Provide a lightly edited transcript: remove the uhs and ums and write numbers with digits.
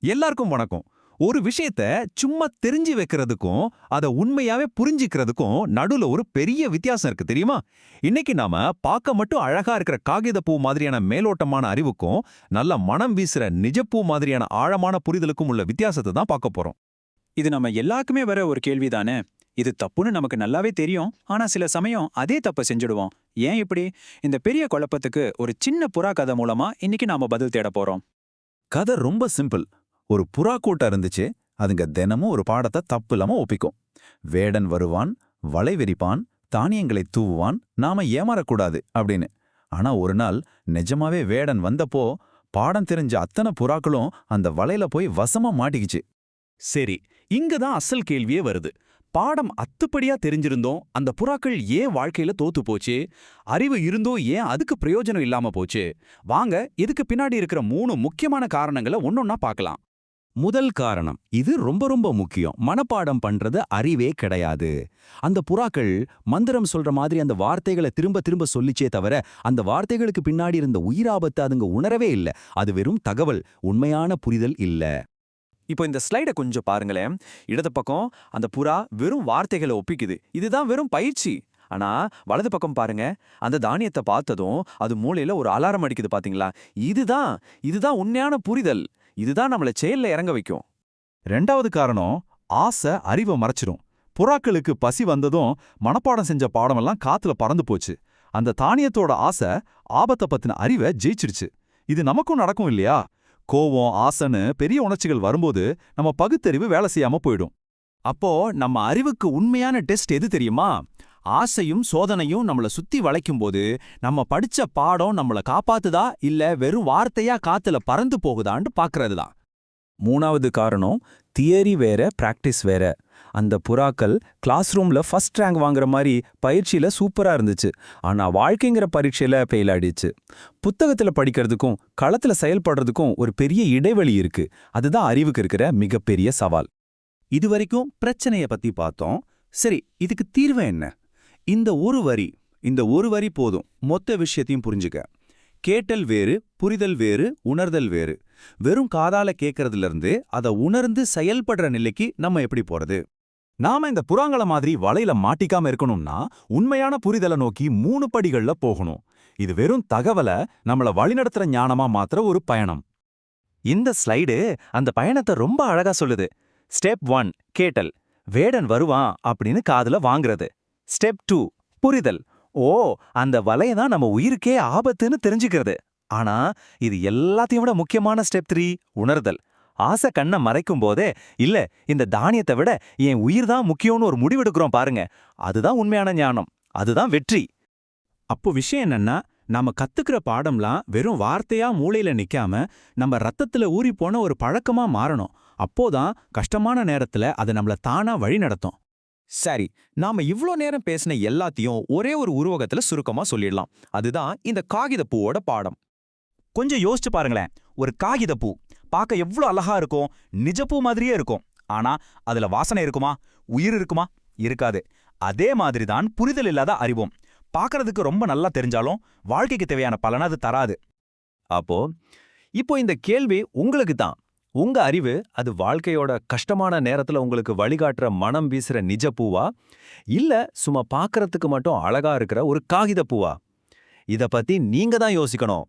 எல்லாருக்கும் வணக்கம். ஒரு விஷயத்த சும்மா தெரிஞ்சு வைக்கிறதுக்கும் அதை உண்மையாவே புரிஞ்சிக்கிறதுக்கும் நடுவுல ஒரு பெரிய வித்தியாசம் இருக்கு தெரியுமா? இன்னைக்கு நாம பார்க்க மட்டும் அழகா இருக்கிற காகித பூ மாதிரியான மேலோட்டமான அறிவுக்கும் நல்ல மனம் வீசுற நிஜப்பூ மாதிரியான ஆழமான புரிதலுக்கும் உள்ள வித்தியாசத்தை தான் பார்க்க போறோம். இது நம்ம எல்லாருக்குமே வர ஒரு கேள்விதானே. இது தப்புன்னு நமக்கு நல்லாவே தெரியும். ஆனா சில சமயம் அதே தப்ப செஞ்சுடுவோம். ஏன் இப்படி? இந்த பெரிய குழப்பத்துக்கு ஒரு சின்ன புறா கதை மூலமா இன்னைக்கு நாம பதில் தேட போறோம். கதை ரொம்ப சிம்பிள். ஒரு புறா கூட்டம் இருந்துச்சு. அதுங்க தினமும் ஒரு பாடத்தை தப்பு இல்லாம ஒப்பிக்கும். வேடன் வருவான், வலை விரிப்பான், தானியங்களை தூவுவான், நாம ஏமாறக்கூடாது அப்படின்னு. ஆனா ஒரு நாள் நிஜமாவே வேடன் வந்தப்போ பாடம் தெரிஞ்ச அத்தனை புறாக்களும் அந்த வலையில போய் வசமா மாட்டிக்கிச்சு. சரி, இங்க தான் அசல் கேள்வியே வருது. பாடம் அத்துப்படியா தெரிஞ்சிருந்தோம் அந்த புறாக்கள் ஏன் வாழ்க்கையில தோத்து போச்சு? அறிவு இருந்தோ ஏன் அதுக்கு பிரயோஜனம் இல்லாம போச்சு? வாங்க இதுக்கு பின்னாடி இருக்கிற 3 முக்கியமான காரணங்களை ஒன்னொன்னா பார்க்கலாம். முதல் காரணம், இது ரொம்ப ரொம்ப முக்கியம். மனப்பாடம் பண்றது அறிவே கிடையாது. அந்த புறாக்கள் மந்திரம் சொல்ற மாதிரி அந்த வார்த்தைகளை திரும்ப திரும்ப சொல்லிச்சே தவிர அந்த வார்த்தைகளுக்கு பின்னாடி இருந்த உயிராபத்தை அதுங்க உணரவே இல்ல. அது வெறும் தகவல், உண்மையான புரிதல் இல்ல. இப்போ இந்த ஸ்லைடை கொஞ்சம் பாருங்களேன். இடது பக்கம் அந்த புறா வெறும் வார்த்தைகளை ஒப்பிக்குது. இதுதான் வெறும் பயிற்சி. ஆனா வலது பக்கம் பாருங்க, அந்த தானியத்தை பார்த்ததும் அது மூளையில ஒரு அலாரம் அடிக்குது பாத்தீங்களா? இதுதான் உண்மையான புரிதல். இதுதான் நம்மள செயல்ல இறங்க வைக்கும். ரெண்டாவது காரணம், ஆசை அறிவை மறைச்சிரும். புறாக்களுக்கு பசி வந்ததும் மனப்பாடம் செஞ்ச பாடமெல்லாம் காத்துல பறந்து போச்சு. அந்த தானியத்தோட ஆசை ஆபத்தை பத்தின அறிவை ஜெயிச்சிருச்சு. இது நமக்கும் நடக்கும் இல்லையா? கோவம், ஆசைன்னு பெரிய உணர்ச்சிகள் வரும்போது நம்ம பகுத்தறிவு வேலை செய்யாம போயிடும். அப்போ நம்ம அறிவுக்கு உண்மையான டெஸ்ட் எது தெரியுமா? ஆசையும் சோதனையும் நம்மள சுத்தி வளைக்கும்போது நம்ம படிச்ச பாடம் நம்மள காப்பாத்துதா இல்ல வெறும் வார்த்தையா காத்துல பறந்து போகுதான்னு பாக்குறதுதான். மூணாவது காரணம், தியரி வேற பிராக்டிஸ் வேற. அந்த புறாக்கள் கிளாஸ் ரூம்ல ஃபர்ஸ்ட் ரேங்க் வாங்குற மாதிரி பயிற்சியில சூப்பரா இருந்துச்சு. ஆனா வாழ்க்கைங்கிற பரீட்சையில ஃபெயில் ஆயிடுச்சு. புத்தகத்துல படிக்கிறதுக்கும் களத்துல செயல்படுறதுக்கும் ஒரு பெரிய இடைவெளி இருக்கு. அதுதான் அறிவுக்கு இருக்கிற மிகப்பெரிய சவால். இதுவரைக்கும் பிரச்சனைய பத்தி பார்த்தோம். சரி, இதுக்கு தீர்வு என்ன? இந்த ஒரு வரி போதும் மொத்த விஷயத்தையும் புரிஞ்சுக்க. கேட்டல் வேறு, புரிதல் வேறு, உணர்தல் வேறு. வெறும் காதால கேட்கறதுல இருந்து அதை உணர்ந்து செயல்படுற நிலைக்கு நம்ம எப்படி போறது? நாம இந்த புறாங்கள மாதிரி வலையில மாட்டிக்காம இருக்கணும்னா உண்மையான புரிதலை நோக்கி 3 படிகள்ல போகணும். இது வெறும் தகவலை நம்மள வழிநடத்துற ஞானமா மாத்திர ஒரு பயணம். இந்த ஸ்லைடு அந்த பயணத்தை ரொம்ப அழகா சொல்லுது. ஸ்டெப் 1 கேட்டல், வேடன் வருவான் அப்படின்னு காதுல வாங்குறது. ஸ்டெப் 2 புரிதல், ஓ அந்த வலைய தான் நம்ம உயிருக்கே ஆபத்துன்னு தெரிஞ்சுக்கிறது. ஆனா இது எல்லாத்தையும் விட முக்கியமான ஸ்டெப் 3 உணர்தல். ஆசை கண்ணை மறைக்கும் போதே இல்ல இந்த தானியத்தை விட என் உயிர் தான் முக்கியம்னு ஒரு முடிவெடுக்கிறோம் பாருங்க, அதுதான் உண்மையான ஞானம், அதுதான் வெற்றி. அப்போ விஷயம் என்னன்னா, நாம கத்துக்கிற பாடம்லாம் வெறும் வார்த்தையா மூளையில நிக்காம நம்ம ரத்தத்துல ஊறிப்போன ஒரு பழக்கமா மாறணும். அப்போதான் கஷ்டமான நேரத்துல அதை நம்மள தானா வழி நடத்தும். சரி, நாம இவ்ளோ நேரம் பேசின எல்லாத்தையும் ஒரே ஒரு உருவகத்துல சுருக்கமா சொல்லிடலாம். அதுதான் இந்த காகித பூவோட பாடம். கொஞ்சம் யோசிச்சு பாருங்களேன். ஒரு காகித பூ பார்க்க எவ்வளோ அழகா இருக்கும், நிஜப்பூ மாதிரியே இருக்கும். ஆனா அதுல வாசனை இருக்குமா? உயிர் இருக்குமா? இருக்காது. அதே மாதிரிதான் புரிதல் இல்லாத அறிவும். பார்க்கறதுக்கு ரொம்ப நல்லா தெரிஞ்சாலும் வாழ்க்கைக்கு தேவையான பலனை அது தராது. இப்போ இந்த கேள்வி உங்களுக்கு தான். உங்க அறிவு அது வாழ்க்கையோட கஷ்டமான நேரத்துல உங்களுக்கு வழிகாட்டுற மனம் வீசுற நிஜ பூவா, இல்ல சும்மா பார்க்கறதுக்கு மட்டும் அழகா இருக்கிற ஒரு காகித பூவா? இத பத்தி நீங்க தான் யோசிக்கணும்.